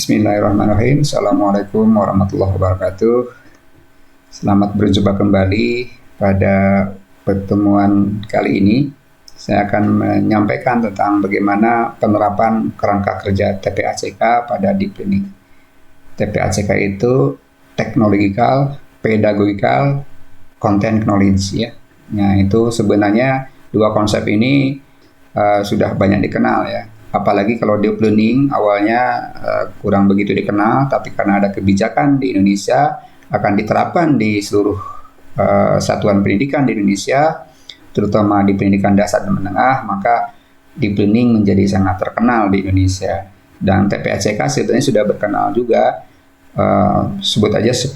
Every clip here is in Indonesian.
Bismillahirrahmanirrahim. Assalamualaikum warahmatullahi wabarakatuh. Selamat berjumpa kembali pada pertemuan kali ini. Saya akan menyampaikan tentang bagaimana penerapan kerangka kerja TPACK pada deep learning. TPACK itu technological, pedagogical, content knowledge ya. Nah, itu sebenarnya dua konsep ini sudah banyak dikenal ya. Apalagi kalau deep learning awalnya kurang begitu dikenal, tapi karena ada kebijakan di Indonesia akan diterapkan di seluruh satuan pendidikan di Indonesia, terutama di pendidikan dasar dan menengah, maka deep learning menjadi sangat terkenal di Indonesia. Dan TPACK sebenarnya sudah berkenal juga, sebut aja 10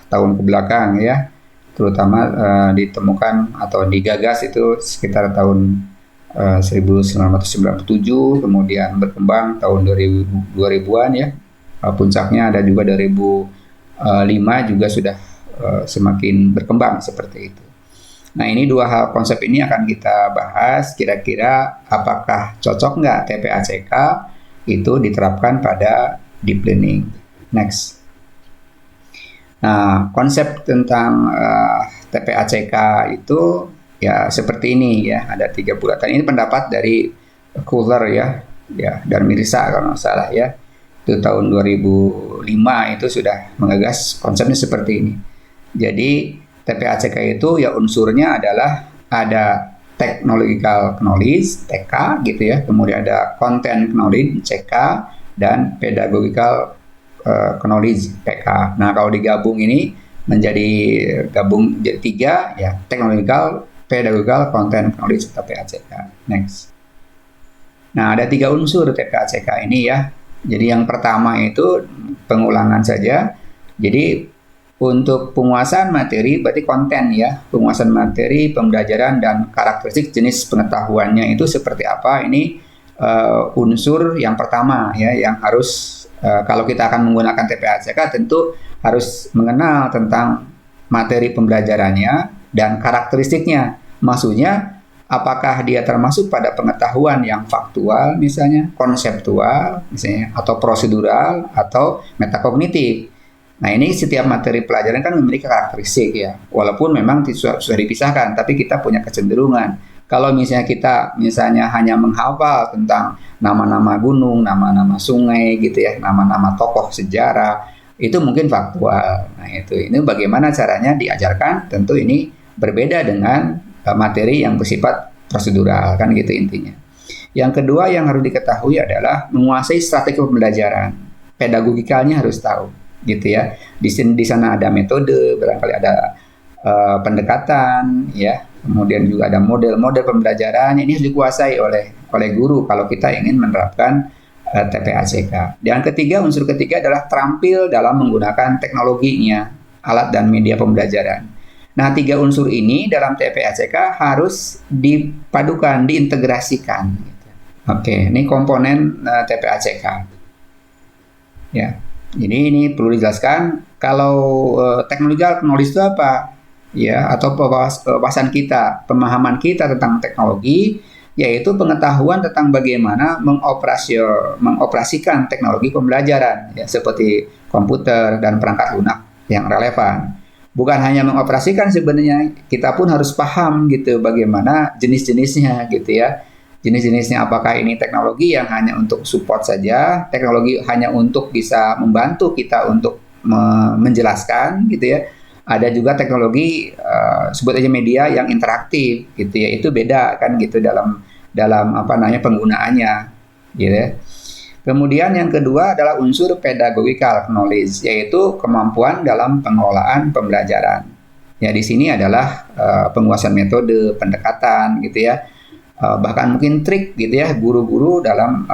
tahun ke belakang ya, terutama ditemukan atau digagas itu sekitar tahun 1997, kemudian berkembang tahun 2000-an ya. Puncaknya ada juga 2005 juga sudah semakin berkembang seperti itu. Nah, ini dua hal konsep ini akan kita bahas, kira-kira apakah cocok nggak TPACK itu diterapkan pada deep learning. Next. Nah, konsep tentang TPACK itu ya seperti ini ya, ada 3 bulatan. Ini pendapat dari Kohler ya dan Mirza kalau nggak salah ya. Itu tahun 2005 itu sudah menggagas konsepnya seperti ini. Jadi TPACK itu ya unsurnya adalah ada technological knowledge TK gitu ya, kemudian ada content knowledge CK, dan pedagogical knowledge PK. Nah, kalau digabung ini menjadi jadi 3 ya, technological, pedagogical, content knowledge TPACK. Next. Nah, ada 3 unsur TPACK ini ya. Jadi yang pertama itu pengulangan saja. Jadi untuk penguasaan materi berarti konten ya. Penguasaan materi, pembelajaran, dan karakteristik jenis pengetahuannya itu seperti apa. Ini unsur yang pertama ya, yang harus kalau kita akan menggunakan TPACK tentu harus mengenal tentang materi pembelajarannya dan karakteristiknya. Maksudnya, apakah dia termasuk pada pengetahuan yang faktual misalnya, konseptual misalnya, atau prosedural, atau metakognitif. Nah, ini setiap materi pelajaran kan memiliki karakteristik ya. Walaupun memang sudah dipisahkan, tapi kita punya kecenderungan. Kalau misalnya kita hanya menghafal tentang nama-nama gunung, nama-nama sungai gitu ya, nama-nama tokoh sejarah, itu mungkin faktual. Nah, ini bagaimana caranya diajarkan, tentu ini berbeda dengan materi yang bersifat prosedural, kan gitu intinya. Yang kedua yang harus diketahui adalah menguasai strategi pembelajaran. Pedagogikalnya harus tahu, gitu ya. Di sana ada metode, barangkali ada pendekatan, ya. Kemudian juga ada model-model pembelajaran. Ini harus dikuasai oleh guru kalau kita ingin menerapkan TPACK. Dan unsur ketiga adalah terampil dalam menggunakan teknologinya, alat dan media pembelajaran. Nah, 3 unsur ini dalam TPACK harus dipadukan, diintegrasikan. Oke, ini komponen TPACK. Ya, jadi ini perlu dijelaskan. Kalau technological knowledge itu apa? Ya, atau wawasan kita, pemahaman kita tentang teknologi, yaitu pengetahuan tentang bagaimana mengoperasikan teknologi pembelajaran, ya, seperti komputer dan perangkat lunak yang relevan. Bukan hanya mengoperasikan, sebenarnya kita pun harus paham gitu bagaimana jenis-jenisnya gitu ya. Jenis-jenisnya, apakah ini teknologi yang hanya untuk support saja, teknologi hanya untuk bisa membantu kita untuk menjelaskan gitu ya. Ada juga teknologi sebut aja media yang interaktif gitu ya. Itu beda kan gitu dalam penggunaannya gitu ya. Kemudian yang kedua adalah unsur pedagogical knowledge, yaitu kemampuan dalam pengelolaan pembelajaran. Ya, di sini adalah penguasaan metode, pendekatan gitu ya. Bahkan mungkin trik gitu ya, guru-guru dalam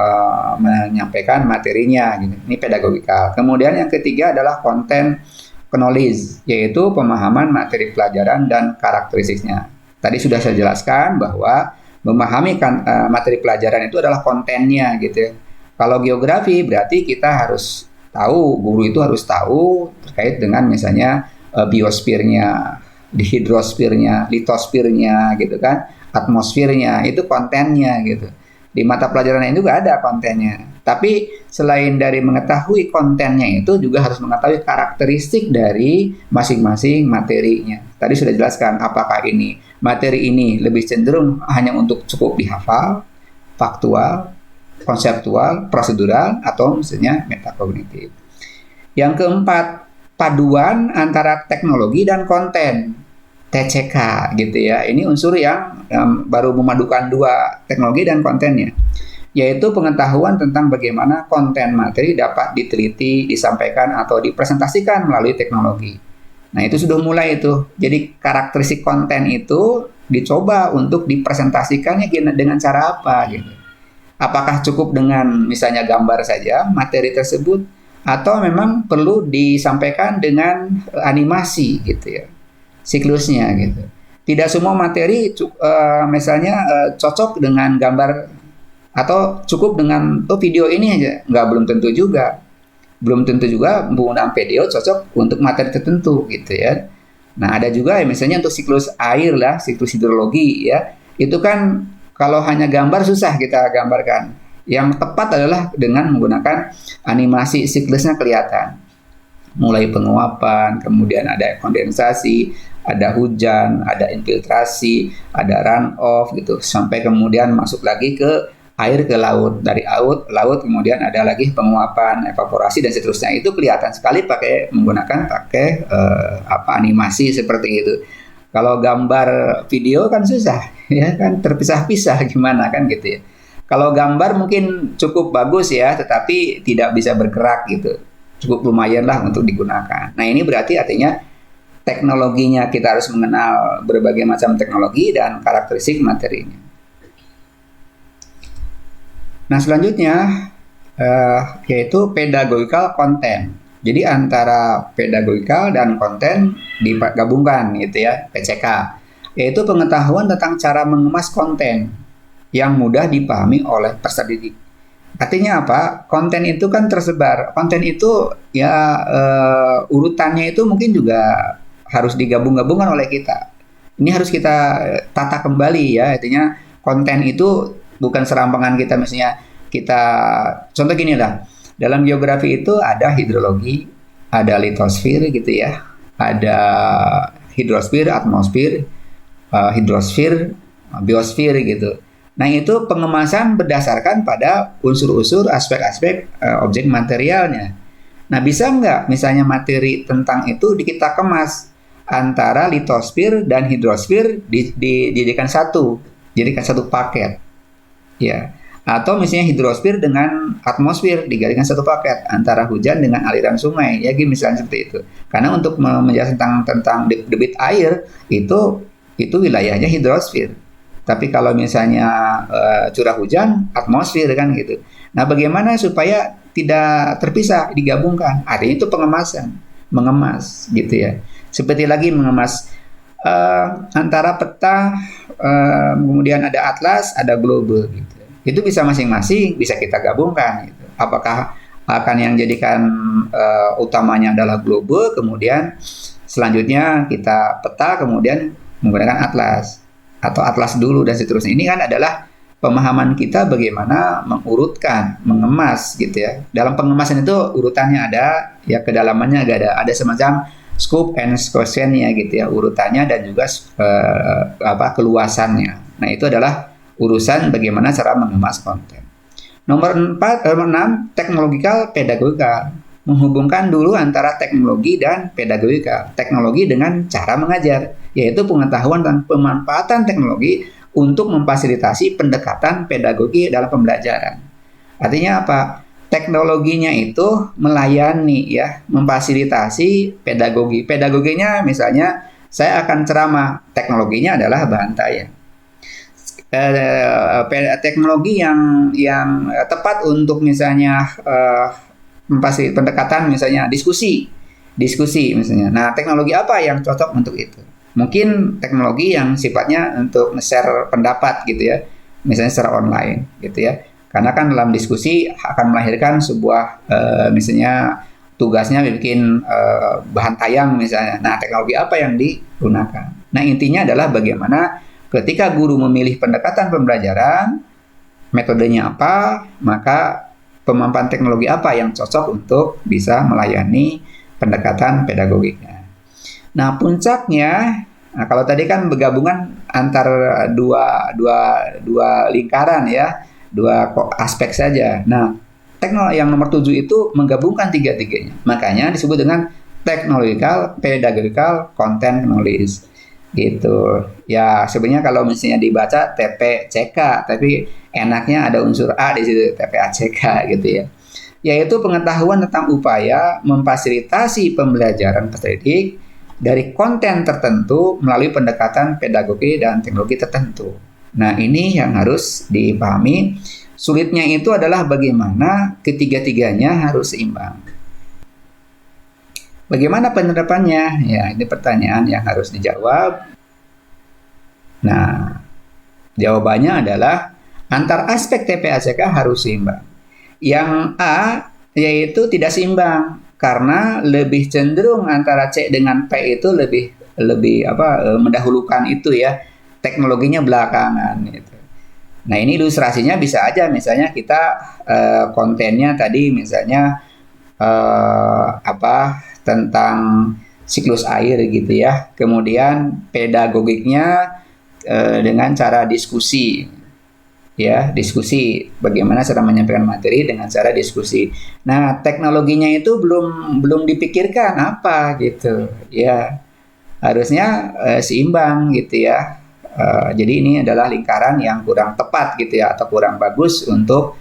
menyampaikan materinya gitu. Ini pedagogical. Kemudian yang ketiga adalah content knowledge, yaitu pemahaman materi pelajaran dan karakteristiknya. Tadi sudah saya jelaskan bahwa memahami materi pelajaran itu adalah kontennya gitu ya. Kalau geografi berarti kita harus tahu, guru itu harus tahu terkait dengan misalnya biosfernya, hidrosfernya, litosfernya gitu kan, atmosfernya, itu kontennya gitu. Di mata pelajaran ini juga ada kontennya. Tapi selain dari mengetahui kontennya itu juga harus mengetahui karakteristik dari masing-masing materinya. Tadi sudah jelaskan apakah ini materi ini lebih cenderung hanya untuk cukup dihafal, faktual, konseptual, prosedural, atau misalnya metakognitif. Yang keempat, paduan antara teknologi dan konten, TCK gitu ya. Ini unsur yang baru memadukan dua, teknologi dan kontennya, yaitu pengetahuan tentang bagaimana konten materi dapat diteliti, disampaikan, atau dipresentasikan melalui teknologi. Nah, itu sudah mulai itu. Jadi karakteristik konten itu dicoba untuk dipresentasikannya dengan cara apa gitu. Apakah cukup dengan misalnya gambar saja materi tersebut, atau memang perlu disampaikan dengan animasi gitu ya, siklusnya gitu. Tidak semua materi misalnya cocok dengan gambar, atau cukup dengan video ini aja, belum tentu juga. Belum tentu juga penggunaan video cocok untuk materi tertentu gitu ya. Nah, ada juga ya misalnya untuk siklus air lah, siklus hidrologi ya. Itu kan kalau hanya gambar susah kita gambarkan. Yang tepat adalah dengan menggunakan animasi, siklusnya kelihatan. Mulai penguapan, kemudian ada kondensasi, ada hujan, ada infiltrasi, ada run off gitu, sampai kemudian masuk lagi ke air ke laut, dari laut kemudian ada lagi penguapan, evaporasi dan seterusnya. Itu kelihatan sekali menggunakan animasi seperti itu. Kalau gambar video kan susah ya kan, terpisah-pisah gimana kan gitu ya. Kalau gambar mungkin cukup bagus ya, tetapi tidak bisa bergerak gitu. Cukup lumayan lah untuk digunakan. Nah, ini berarti artinya teknologinya, kita harus mengenal berbagai macam teknologi dan karakteristik materinya. Nah, selanjutnya yaitu pedagogical content. Jadi antara pedagogical dan konten digabungkan gitu ya, PCK. Yaitu pengetahuan tentang cara mengemas konten yang mudah dipahami oleh peserta didik. Artinya apa? Konten itu kan tersebar. Konten itu ya urutannya itu mungkin juga harus digabung-gabungkan oleh kita. Ini harus kita tata kembali ya. Artinya konten itu bukan serampangan kita, misalnya kita contoh gini lah. Dalam geografi itu ada hidrologi, ada litosfer gitu ya. Ada hidrosfer, atmosfer, hidrosfer, biosfer gitu. Nah, itu pengemasan berdasarkan pada unsur-unsur, aspek-aspek objek materialnya. Nah, bisa nggak misalnya materi tentang itu kita kemas antara litosfer dan hidrosfer dijadikan satu paket, ya. Atau misalnya hidrosfer dengan atmosfer dijadikan satu paket, antara hujan dengan aliran sungai, ya gitu misalnya seperti itu. Karena untuk menjelaskan tentang debit air itu wilayahnya hidrosfer. Tapi kalau misalnya curah hujan, atmosfer kan gitu. Nah, bagaimana supaya tidak terpisah, digabungkan? Artinya itu pengemasan, mengemas gitu ya. Seperti lagi mengemas antara peta, kemudian ada atlas, ada globe gitu. Itu bisa masing-masing, bisa kita gabungkan gitu. Apakah akan yang jadikan utamanya adalah globe, kemudian selanjutnya kita peta, kemudian menggunakan atlas, atau atlas dulu dan seterusnya. Ini kan adalah pemahaman kita bagaimana mengurutkan, mengemas gitu ya. Dalam pengemasan itu urutannya ada, ya kedalamannya ada semacam scope and quotient-nya gitu ya, urutannya dan juga keluasannya. Nah, itu adalah urusan bagaimana cara mengemas konten. Nomor 6, technological pedagogical. Menghubungkan dulu antara teknologi dan pedagogika. Teknologi dengan cara mengajar, yaitu pengetahuan tentang pemanfaatan teknologi untuk memfasilitasi pendekatan pedagogi dalam pembelajaran. Artinya apa? Teknologinya itu melayani ya, memfasilitasi pedagogi. Pedagoginya misalnya saya akan ceramah, teknologinya adalah bahan tayang. Teknologi yang tepat untuk misalnya pendekatan misalnya diskusi misalnya. Nah, teknologi apa yang cocok untuk itu? Mungkin teknologi yang sifatnya untuk nge-share pendapat gitu ya, misalnya secara online gitu ya. Karena kan dalam diskusi akan melahirkan sebuah misalnya tugasnya bikin bahan tayang misalnya. Nah, teknologi apa yang digunakan? Nah, intinya adalah bagaimana ketika guru memilih pendekatan pembelajaran, metodenya apa, maka kemampuan teknologi apa yang cocok untuk bisa melayani pendekatan pedagogiknya. Nah, puncaknya, nah kalau tadi kan bergabungan antar dua lingkaran ya, dua aspek saja. Nah, teknologi yang nomor 7 itu menggabungkan tiga-tiganya. Makanya disebut dengan technological, pedagogical, content knowledge. Gitu. Ya, sebenarnya kalau misalnya dibaca TPCK, tapi enaknya ada unsur A di situ, TPACK gitu ya. Yaitu pengetahuan tentang upaya memfasilitasi pembelajaran peserta didik dari konten tertentu melalui pendekatan pedagogi dan teknologi tertentu. Nah, ini yang harus dipahami. Sulitnya itu adalah bagaimana ketiga-tiganya harus seimbang. Bagaimana penerapannya? Ya, ini pertanyaan yang harus dijawab. Nah, jawabannya adalah antar aspek TPACK harus seimbang. Yang A yaitu tidak seimbang karena lebih cenderung antara C dengan P itu lebih mendahulukan itu ya, teknologinya belakangan gitu. Nah, ini ilustrasinya bisa aja misalnya kita kontennya tadi misalnya tentang siklus air gitu ya. Kemudian pedagogiknya dengan cara diskusi. Ya, diskusi bagaimana cara menyampaikan materi dengan cara diskusi. Nah, teknologinya itu belum dipikirkan apa gitu. Ya, harusnya seimbang gitu ya. Jadi ini adalah lingkaran yang kurang tepat gitu ya, atau kurang bagus untuk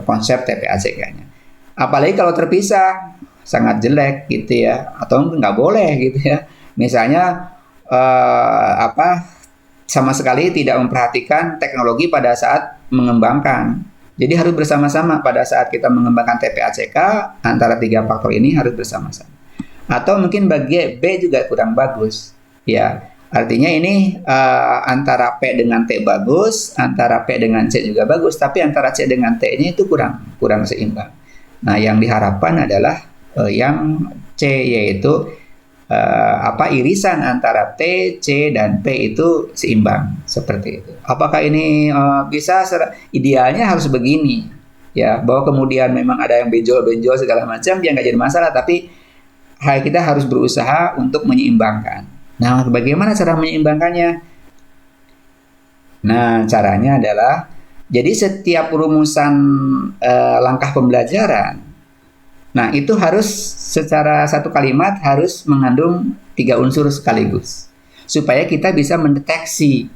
konsep TPACK-nya. Apalagi kalau terpisah, sangat jelek gitu ya, atau nggak boleh gitu ya. Misalnya sama sekali tidak memperhatikan teknologi pada saat mengembangkan. Jadi harus bersama-sama pada saat kita mengembangkan TPACK, antara tiga faktor ini harus bersama-sama. Atau mungkin bagi B juga kurang bagus. Ya, artinya ini antara P dengan T bagus, antara P dengan C juga bagus, tapi antara C dengan T-nya itu kurang seimbang. Nah, yang diharapkan adalah yang C, yaitu irisan antara T, C, dan P itu seimbang seperti itu. Apakah ini bisa? Idealnya harus begini, ya, bahwa kemudian memang ada yang benjol-benjol segala macam, ya nggak jadi masalah, tapi kita harus berusaha untuk menyeimbangkan. Nah, bagaimana cara menyeimbangkannya? Nah, caranya adalah jadi setiap rumusan langkah pembelajaran, nah itu harus secara satu kalimat harus mengandung 3 unsur sekaligus, supaya kita bisa mendeteksi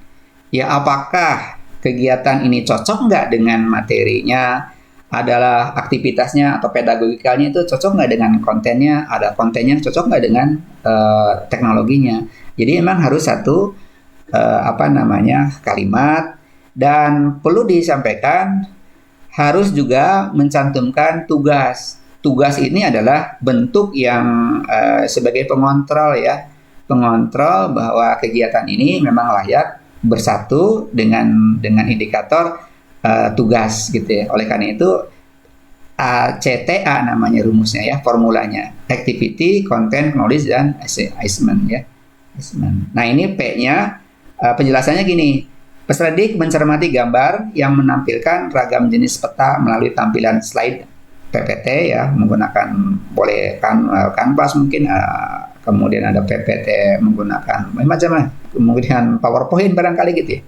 ya apakah kegiatan ini cocok nggak dengan materinya, adalah aktivitasnya atau pedagogikalnya itu cocok nggak dengan kontennya, ada kontennya cocok nggak dengan teknologinya. Jadi memang harus satu kalimat, dan perlu disampaikan harus juga mencantumkan tugas. Tugas ini adalah bentuk yang sebagai pengontrol ya, pengontrol bahwa kegiatan ini memang layak bersatu dengan indikator tugas gitu ya. Oleh karena itu ACTA namanya rumusnya ya, formulanya activity, content, knowledge, dan assessment ya. Nah, ini P-nya penjelasannya gini. Peserta didik mencermati gambar yang menampilkan ragam jenis peta melalui tampilan slide PPT ya, menggunakan boleh kanvas mungkin, kemudian ada PPT menggunakan macam-macam, kemudian PowerPoint barangkali gitu ya.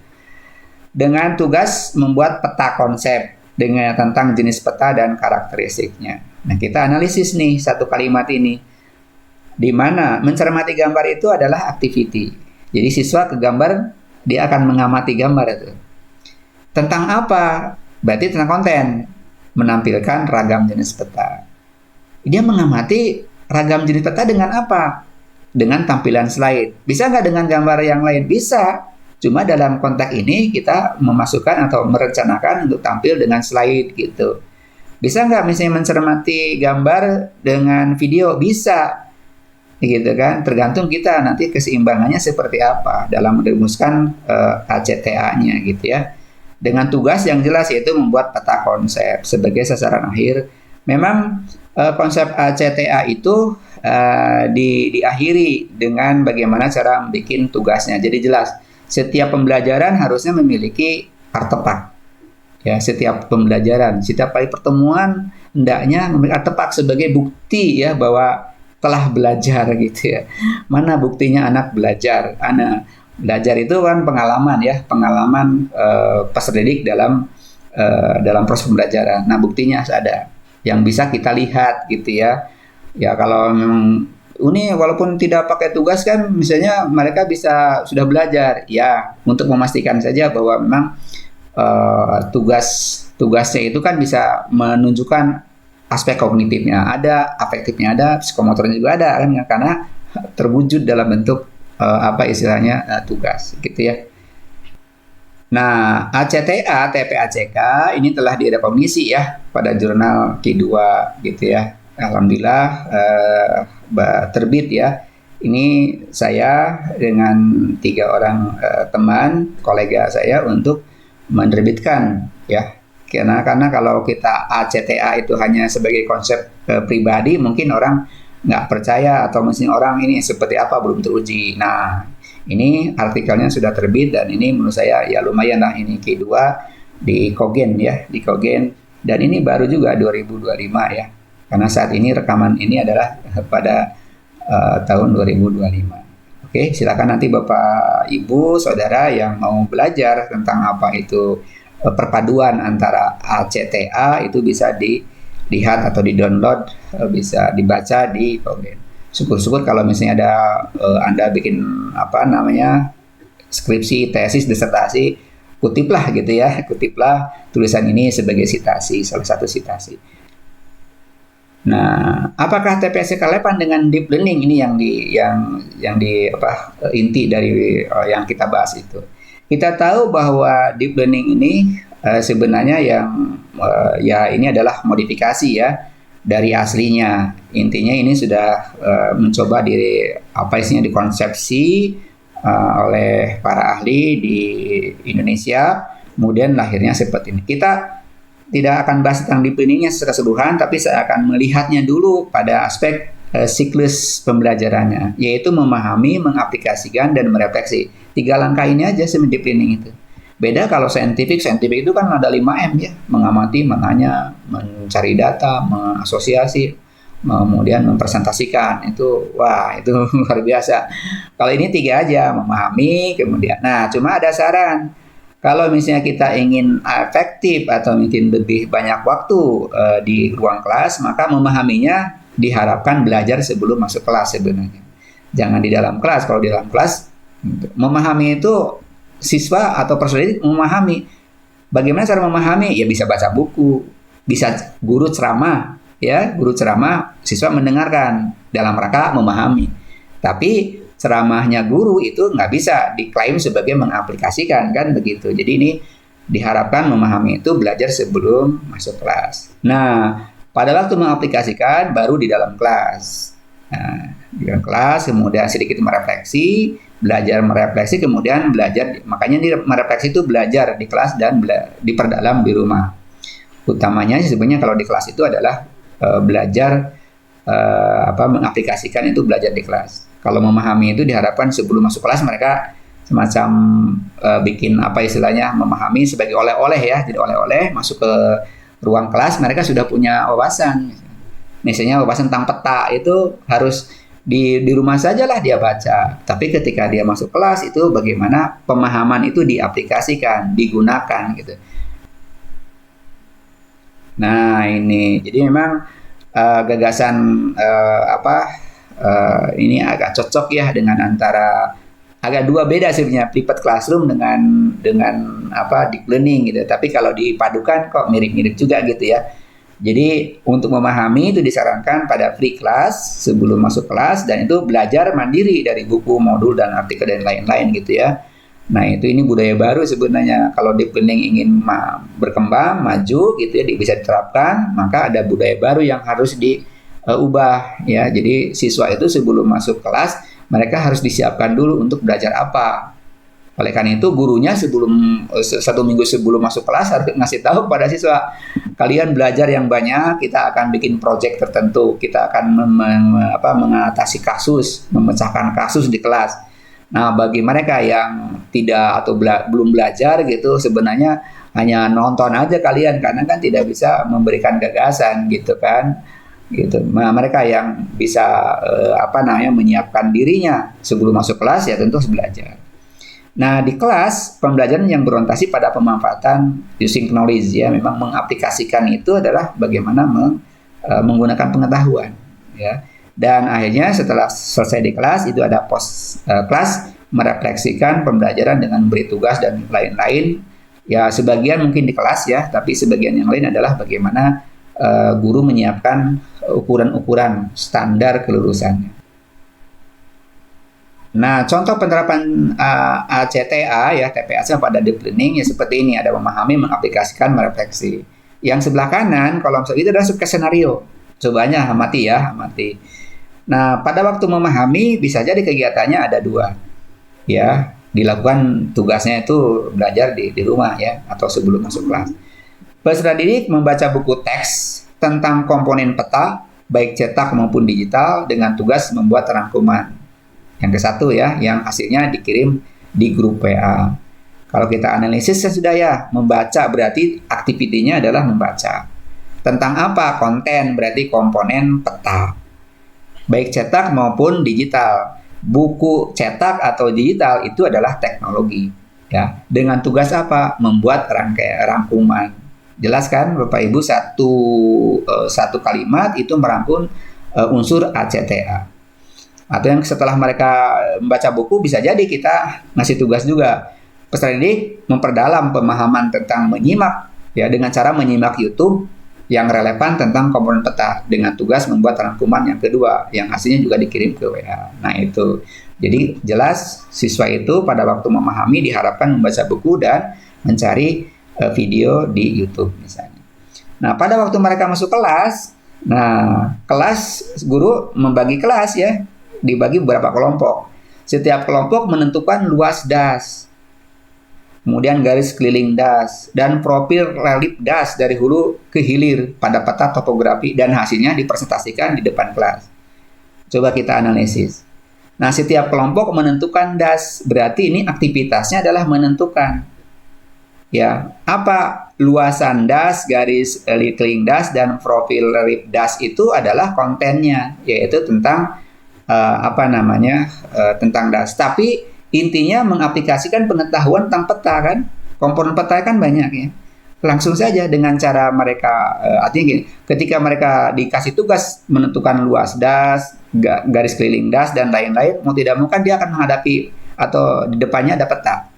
Dengan tugas membuat peta konsep dengan tentang jenis peta dan karakteristiknya. Nah, kita analisis nih satu kalimat ini, di mana mencermati gambar itu adalah activity. Jadi siswa ke gambar, dia akan mengamati gambar itu. Tentang apa? Berarti tentang konten, menampilkan ragam jenis peta. Dia mengamati ragam jenis peta dengan apa? Dengan tampilan slide. Bisa nggak dengan gambar yang lain? Bisa. Cuma dalam konteks ini kita memasukkan atau merencanakan untuk tampil dengan slide gitu. Bisa nggak misalnya mencermati gambar dengan video? Bisa. Gitu kan, tergantung kita nanti keseimbangannya seperti apa dalam merumuskan ACTA-nya gitu ya. Dengan tugas yang jelas, yaitu membuat peta konsep sebagai sasaran akhir. Memang konsep ACTA itu diakhiri dengan bagaimana cara membuat tugasnya. Jadi jelas, setiap pembelajaran harusnya memiliki artefak. ya setiap pembelajaran, setiap kali pertemuan hendaknya memberikan artefak sebagai bukti ya bahwa telah belajar gitu ya. Mana buktinya anak belajar? Anak belajar itu kan pengalaman ya, pengalaman peserta didik dalam proses pembelajaran. Nah, buktinya ada yang bisa kita lihat gitu ya. Ya kalau memang ini walaupun tidak pakai tugas kan misalnya mereka bisa sudah belajar ya, untuk memastikan saja bahwa memang tugasnya itu kan bisa menunjukkan aspek kognitifnya ada, afektifnya ada, psikomotornya juga ada kan, karena terwujud dalam bentuk apa istilahnya tugas gitu ya. Nah, ACTA, TPACK ini telah direkomendasi ya pada jurnal Q2 gitu ya. Alhamdulillah terbit ya. Ini saya dengan 3 orang teman kolega saya untuk menerbitkan ya. Karena kalau kita ACTA itu hanya sebagai konsep pribadi, mungkin orang nggak percaya atau mungkin orang ini seperti apa belum teruji. Nah, ini artikelnya sudah terbit dan ini menurut saya ya lumayan lah, ini Q2 di Kogen ya, di Kogen, dan ini baru juga 2025 ya. Karena saat ini rekaman ini adalah pada tahun 2025. Oke, silakan nanti Bapak Ibu Saudara yang mau belajar tentang apa itu perpaduan antara ACTA itu bisa dilihat atau di-download, bisa dibaca di Kogen. Syukur-syukur kalau misalnya ada Anda bikin apa namanya skripsi, tesis, disertasi, kutiplah gitu ya, kutiplah tulisan ini sebagai sitasi, salah satu sitasi. Nah, apakah TPACK relevan dengan deep learning ini yang di apa inti dari yang kita bahas itu. Kita tahu bahwa deep learning ini sebenarnya ya ini adalah modifikasi ya dari aslinya. Intinya ini sudah mencoba dikonsepsi oleh para ahli di Indonesia, kemudian lahirnya seperti ini. Kita tidak akan bahas tentang deep learningnya secara keseluruhan, tapi saya akan melihatnya dulu pada aspek siklus pembelajarannya, yaitu memahami, mengaplikasikan, dan merefleksi. 3 langkah ini aja sebenarnya deep learning itu. Beda kalau saintifik itu kan ada 5M ya, mengamati, menanya, mencari data, mengasosiasi, kemudian mempresentasikan. Itu luar biasa. Kalau ini 3 aja, memahami, kemudian. Nah, cuma ada saran. Kalau misalnya kita ingin efektif atau mungkin lebih banyak waktu di ruang kelas, maka memahaminya diharapkan belajar sebelum masuk kelas sebenarnya. Jangan di dalam kelas. Kalau di dalam kelas, memahami itu siswa atau peserta didik memahami. Bagaimana cara memahami? Ya bisa baca buku, bisa guru ceramah, ya guru ceramah, siswa mendengarkan dalam rangka memahami. Tapi ceramahnya guru itu nggak bisa diklaim sebagai mengaplikasikan kan begitu. Jadi ini diharapkan memahami itu belajar sebelum masuk kelas. Nah, pada waktu mengaplikasikan baru di dalam kelas. Nah, di dalam kelas kemudian sedikit merefleksi, belajar merefleksi, kemudian belajar. Makanya di merefleksi itu belajar di kelas dan diperdalam di rumah. Utamanya sebenarnya kalau di kelas itu adalah belajar mengaplikasikan itu belajar di kelas. Kalau memahami itu diharapkan sebelum masuk kelas mereka semacam bikin apa istilahnya memahami sebagai oleh-oleh ya. Jadi oleh-oleh masuk ke ruang kelas mereka sudah punya wawasan. Misalnya wawasan tentang peta itu harus di rumah sajalah dia baca. Tapi ketika dia masuk kelas itu bagaimana pemahaman itu diaplikasikan, digunakan gitu. Nah ini jadi memang gagasan ini agak cocok ya dengan antara agak beda sebenarnya flipped classroom dengan deep learning gitu. Tapi kalau dipadukan kok mirip-mirip juga gitu ya. Jadi untuk memahami itu disarankan pada free class sebelum masuk kelas dan itu belajar mandiri dari buku, modul dan artikel dan lain-lain gitu ya. Nah ini budaya baru sebenarnya. Kalau deep learning ingin berkembang, maju gitu ya, bisa diterapkan, maka ada budaya baru yang harus diubah ya. Jadi siswa itu sebelum masuk kelas mereka harus disiapkan dulu untuk belajar apa. Oleh karena itu gurunya sebelum 1 minggu sebelum masuk kelas harus ngasih tahu kepada siswa, kalian belajar yang banyak, kita akan bikin project tertentu, kita akan mengatasi kasus, memecahkan kasus di kelas. Nah, bagi mereka yang tidak atau belum belajar gitu, sebenarnya hanya nonton aja kalian, karena kan tidak bisa memberikan gagasan gitu kan, gitu. Nah, mereka yang bisa menyiapkan dirinya sebelum masuk kelas ya tentu harus belajar. Nah, di kelas pembelajaran yang berorientasi pada pemanfaatan using knowledge ya, memang mengaplikasikan itu adalah bagaimana menggunakan pengetahuan ya. Dan akhirnya setelah selesai di kelas itu ada post kelas, merefleksikan pembelajaran dengan beri tugas dan lain-lain. Ya, sebagian mungkin di kelas ya, tapi sebagian yang lain adalah bagaimana guru menyiapkan ukuran-ukuran standar kelulusannya. Nah, contoh penerapan ACTA ya, TPA pada deep learning ya seperti ini, ada memahami, mengaplikasikan, merefleksi. Yang sebelah kanan kolom itu adalah sukses skenario. Cobanya amati ya, amati. Nah, pada waktu memahami bisa jadi kegiatannya ada dua. Ya, dilakukan tugasnya itu belajar di rumah ya, atau sebelum masuk kelas. Peserta didik membaca buku teks tentang komponen peta, baik cetak maupun digital, dengan tugas membuat rangkuman. Yang ke satu ya, yang hasilnya dikirim di grup WA. Kalau kita analisis sudah ya, membaca berarti aktivitinya adalah membaca. Tentang apa? Konten berarti komponen peta. Baik cetak maupun digital. Buku cetak atau digital itu adalah teknologi. Ya, dengan tugas apa? Membuat rangkuman. Jelas kan Bapak Ibu, satu kalimat itu merangkum unsur ACTA. Atau yang setelah mereka membaca buku bisa jadi kita ngasih tugas juga. Peserta didik memperdalam pemahaman tentang menyimak ya dengan cara menyimak YouTube yang relevan tentang komponen peta, dengan tugas membuat rangkuman yang kedua yang hasilnya juga dikirim ke WA. Nah, itu. Jadi jelas siswa itu pada waktu memahami diharapkan membaca buku dan mencari video di YouTube misalnya. Nah, pada waktu mereka masuk kelas, kelas guru membagi kelas ya, dibagi beberapa kelompok. Setiap kelompok menentukan luas das, kemudian garis keliling das, dan profil relief das dari hulu ke hilir pada peta topografi, dan hasilnya dipresentasikan di depan kelas. Coba kita analisis. Nah, setiap kelompok menentukan das, berarti ini aktivitasnya adalah menentukan. Ya, apa luasan das, garis keliling das, dan profil relief das itu adalah kontennya, yaitu tentang tentang das. Tapi intinya mengaplikasikan pengetahuan tentang peta kan. Komponen peta kan banyak ya. Langsung saja dengan cara mereka artinya gini, ketika mereka dikasih tugas menentukan luas das, garis keliling das dan lain-lain, mau tidak mau kan dia akan menghadapi atau di depannya ada peta.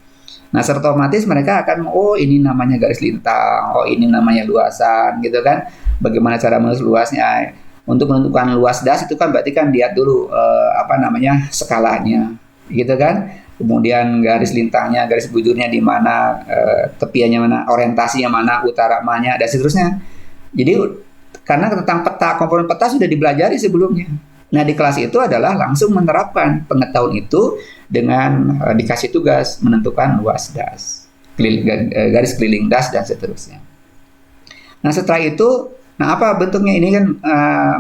Nah, serta otomatis mereka akan ini namanya garis lintang, ini namanya luasan gitu kan. Bagaimana cara menulis luasnya? Untuk menentukan luas das itu kan berarti kan lihat dulu skalanya gitu kan. Kemudian garis lintangnya, garis bujurnya di mana, tepiannya mana, orientasinya mana, utara mana, dan seterusnya. Jadi karena tentang peta, komponen peta sudah dipelajari sebelumnya. Nah, di kelas itu adalah langsung menerapkan pengetahuan itu dengan dikasih tugas menentukan luas das, garis keliling das, dan seterusnya. Nah, setelah itu, apa bentuknya ini kan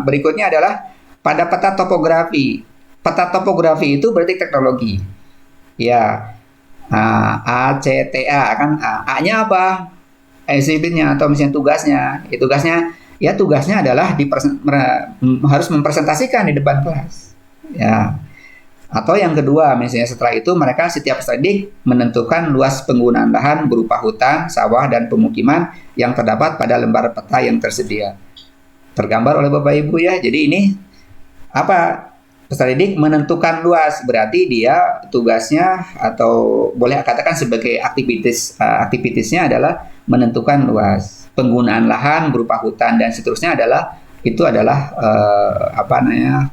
berikutnya adalah pada peta topografi. Peta topografi itu berarti teknologi. Ya, ACTA kan A-nya apa? Exhibitnya atau misalnya tugasnya. Tugasnya adalah harus mempresentasikan di depan kelas. Ya. Atau yang kedua, misalnya setelah itu mereka setiap didik menentukan luas penggunaan lahan berupa hutan, sawah, dan pemukiman yang terdapat pada lembar peta yang tersedia. Tergambar oleh Bapak Ibu ya. Jadi ini peserta didik menentukan luas, berarti dia tugasnya atau boleh katakan sebagai aktivitasnya adalah menentukan luas. Penggunaan lahan berupa hutan dan seterusnya adalah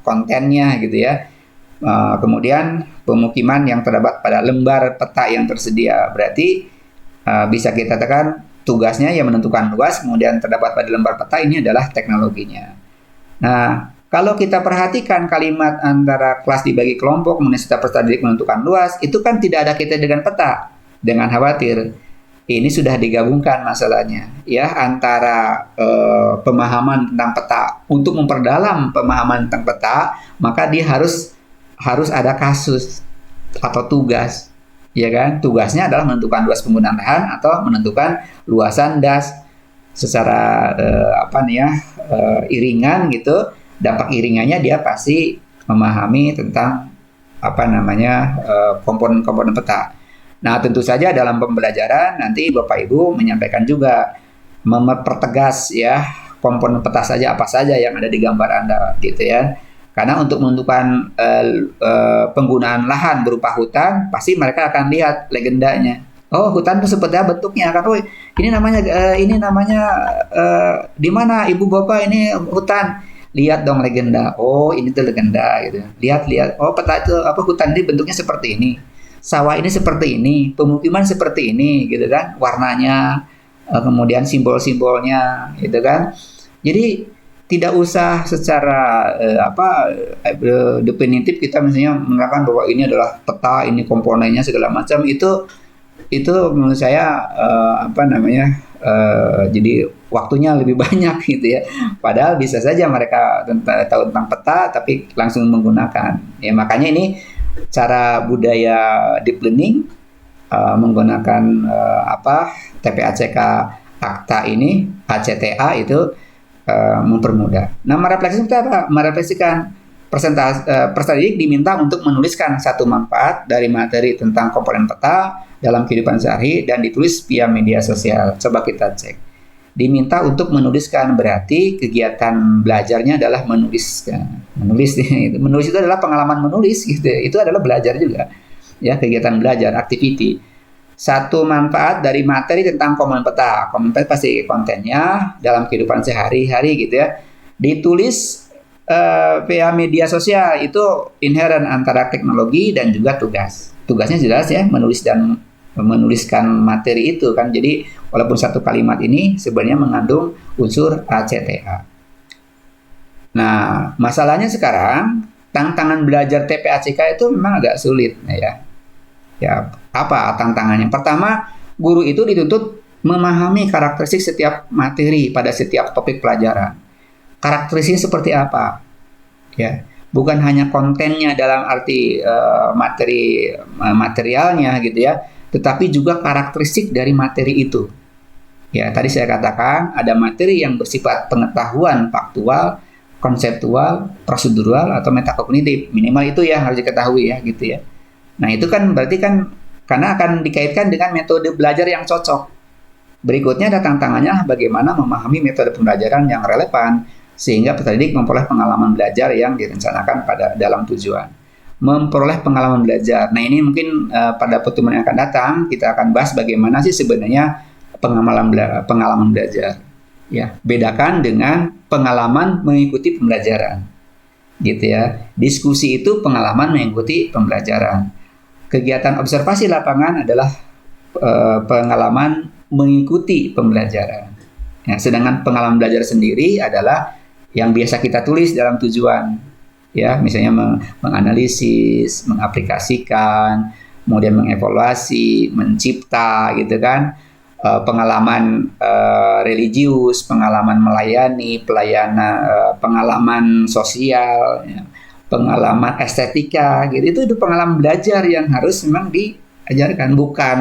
kontennya gitu ya. Kemudian pemukiman yang terdapat pada lembar peta yang tersedia, berarti bisa kita katakan tugasnya yang menentukan luas, kemudian terdapat pada lembar peta ini adalah teknologinya. Nah, kalau kita perhatikan kalimat antara kelas dibagi kelompok, kemudian setiap peserta didik menentukan luas, itu kan tidak ada kaitan dengan peta. Dengan khawatir, ini sudah digabungkan masalahnya, ya, antara pemahaman tentang peta. Untuk memperdalam pemahaman tentang peta, maka dia harus ada kasus atau tugas ya kan? Tugasnya adalah menentukan luas penggunaan lahan atau menentukan luasan das secara iringan gitu. Dampak iringannya dia pasti memahami tentang komponen-komponen peta. Nah, tentu saja dalam pembelajaran nanti Bapak Ibu menyampaikan juga, mempertegas ya komponen peta saja apa saja yang ada di gambar Anda gitu ya. Karena untuk menentukan penggunaan lahan berupa hutan, pasti mereka akan lihat legendanya. Oh, hutan itu seperti apa bentuknya kan? Oh, ini namanya di mana Ibu Bapak ini hutan? Lihat dong legenda. Oh, ini tuh legenda gitu. Lihat. Oh, peta itu hutan ini bentuknya seperti ini. Sawah ini seperti ini, pemukiman seperti ini gitu kan. Warnanya, kemudian simbol-simbolnya gitu kan. Jadi tidak usah secara definitif kita misalnya menerangkan bahwa ini adalah peta, ini komponennya segala macam. Itu menurut saya jadi waktunya lebih banyak gitu ya. Padahal bisa saja mereka tahu tentang peta tapi langsung menggunakan. Ya makanya ini cara budaya deep learning menggunakan TPACK Akta ini, ACTA itu mempermudah. Nah, merefleksikan itu apa? Merefleksikan peserta didik diminta untuk menuliskan satu manfaat dari materi tentang komponen peta dalam kehidupan sehari dan ditulis via media sosial. Coba kita cek. Diminta untuk menuliskan, berarti kegiatan belajarnya adalah menulis. Menulis itu adalah pengalaman menulis gitu. Itu adalah belajar juga. Ya, kegiatan belajar, activity. Satu manfaat dari materi tentang komponen peta. Komponen peta pasti kontennya dalam kehidupan sehari-hari gitu ya. Ditulis via media sosial, itu inherent antara teknologi dan juga tugas. Tugasnya jelas ya, menuliskan materi itu kan. Jadi walaupun satu kalimat ini sebenarnya mengandung unsur ACTA. Nah, masalahnya sekarang tantangan belajar TPACK itu memang agak sulit ya. Ya, apa tantangannya? Pertama, guru itu dituntut memahami karakteristik setiap materi pada setiap topik pelajaran. Karakteristiknya seperti apa? Ya, bukan hanya kontennya dalam arti materialnya gitu ya, tetapi juga karakteristik dari materi itu. Ya, tadi saya katakan ada materi yang bersifat pengetahuan faktual, konseptual, prosedural atau metakognitif. Minimal itu yang harus diketahui ya gitu ya. Nah, itu kan berarti kan karena akan dikaitkan dengan metode belajar yang cocok. Berikutnya ada tantangannya bagaimana memahami metode pembelajaran yang relevan sehingga peserta didik memperoleh pengalaman belajar yang direncanakan pada dalam tujuan. Memperoleh pengalaman belajar. Nah, ini mungkin pada pertemuan yang akan datang kita akan bahas bagaimana sih sebenarnya pengalaman belajar. Ya, bedakan dengan pengalaman mengikuti pembelajaran. Gitu ya. Diskusi itu pengalaman mengikuti pembelajaran. Kegiatan observasi lapangan adalah pengalaman mengikuti pembelajaran. Ya, sedangkan pengalaman belajar sendiri adalah yang biasa kita tulis dalam tujuan. Ya, misalnya menganalisis, mengaplikasikan, kemudian mengevaluasi, mencipta gitu kan. Pengalaman religius, pengalaman melayani, pengalaman sosial, ya, pengalaman estetika, gitu. Itu pengalaman belajar yang harus memang diajarkan. Bukan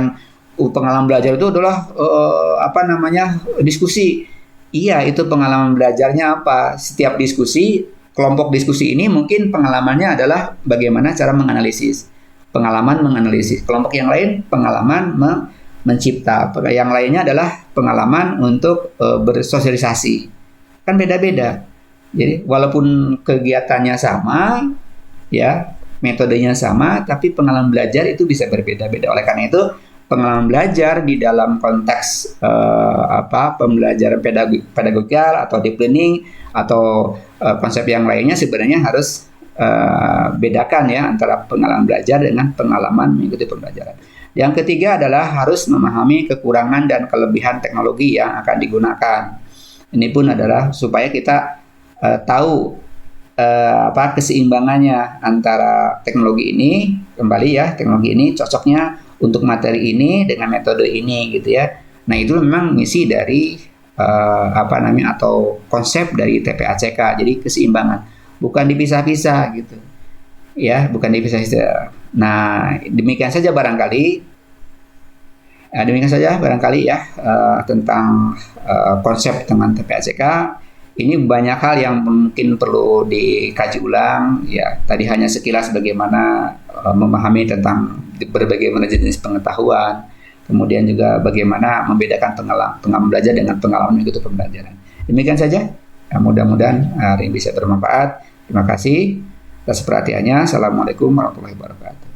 pengalaman belajar itu adalah diskusi. Iya, itu pengalaman belajarnya apa? Setiap diskusi, kelompok diskusi ini mungkin pengalamannya adalah bagaimana cara menganalisis. Pengalaman menganalisis. Kelompok yang lain pengalaman mencipta. Yang lainnya adalah pengalaman untuk bersosialisasi. Kan beda-beda. Jadi walaupun kegiatannya sama, ya metodenya sama, tapi pengalaman belajar itu bisa berbeda-beda. Oleh karena itu, pengalaman belajar di dalam konteks pembelajaran pedagogikal atau deep learning atau konsep yang lainnya sebenarnya harus bedakan ya antara pengalaman belajar dengan pengalaman mengikuti pembelajaran. Yang ketiga adalah harus memahami kekurangan dan kelebihan teknologi yang akan digunakan. Ini pun adalah supaya kita tahu keseimbangannya antara teknologi ini, kembali ya, teknologi ini cocoknya untuk materi ini dengan metode ini gitu ya. Nah, itu memang misi dari atau konsep dari TPACK. Jadi keseimbangan, bukan dipisah-pisah gitu. ya, bukan divisa. Nah, demikian saja barangkali ya tentang konsep dengan TPACK. Ini banyak hal yang mungkin perlu dikaji ulang. Ya, tadi hanya sekilas bagaimana memahami tentang berbagai macam jenis pengetahuan, kemudian juga bagaimana membedakan pengalaman belajar dengan pengalaman mengikuti pembelajaran. Demikian saja. Mudah-mudahan hari ini bisa bermanfaat. Terima kasih atas perhatiannya. Assalamualaikum warahmatullahi wabarakatuh.